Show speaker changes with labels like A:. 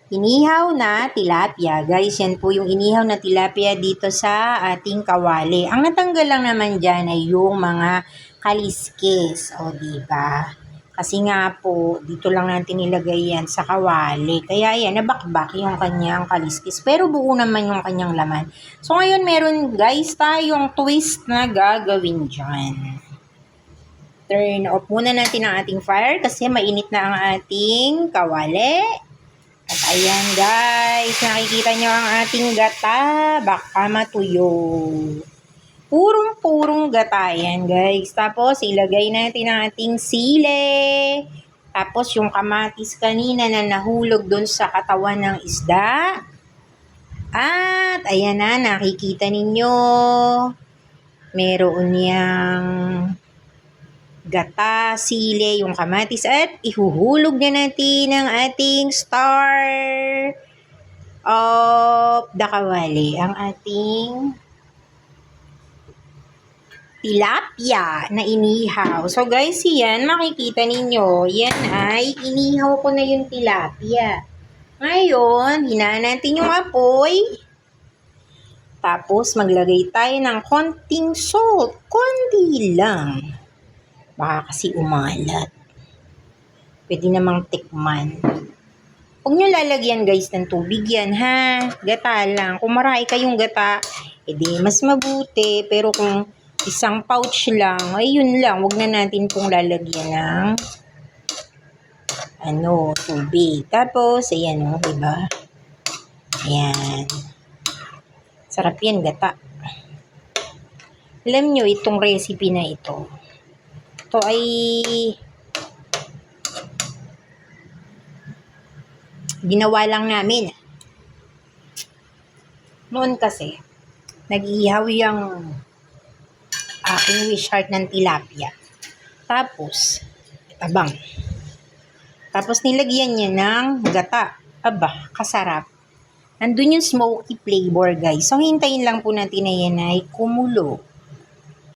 A: Inihaw na tilapia. Guys, yan po yung inihaw na tilapia dito sa ating kawali. Ang natanggal lang naman dyan ay yung mga kaliskis. O, diba? Kasi nga po, dito lang natin nilagay yan sa kawali. Kaya yan, nabakbak yung kanyang kaliskis. Pero buo naman yung kanyang laman. So, ngayon meron guys tayong twist na gagawin dyan. Turn off muna natin ang ating fire kasi mainit na ang ating kawali. At ayan guys, nakikita nyo ang ating gata, baka matuyo. Purong-purong gata yan guys. Tapos ilagay natin ang ating sile. Tapos yung kamatis kanina na nahulog dun sa katawan ng isda. At ayan na, nakikita ninyo. Meron niyang gata, sile, yung kamatis at ihuhulog na natin ang ating star of the kawali, ang ating tilapia na inihaw. So guys, yan, makikita ninyo, yan ay inihaw ko na yung tilapia. Ngayon, hinaan natin yung apoy. Tapos, maglagay tayo ng konting salt. Konti lang. Baka kasi umalat. Pwede namang tikman. Huwag nyo lalagyan guys ng tubig yan ha. Gata lang. Kung marami kayong gata, edi mas mabuti. Pero kung isang pouch lang, ay yun lang. Huwag na natin pong lalagyan ng tubig. Tapos, ayan o, diba? Ayan. Sarap yan, gata. Alam nyo, itong recipe na ito, ito ay ginawa lang namin. Noon kasi, nag-ihaw yung aking wish heart ng tilapia. Tapos, tabang. Tapos nilagyan niya ng gata. Aba, kasarap. Nandun yung smoky flavor guys. So, hintayin lang po natin na yan ay kumulo.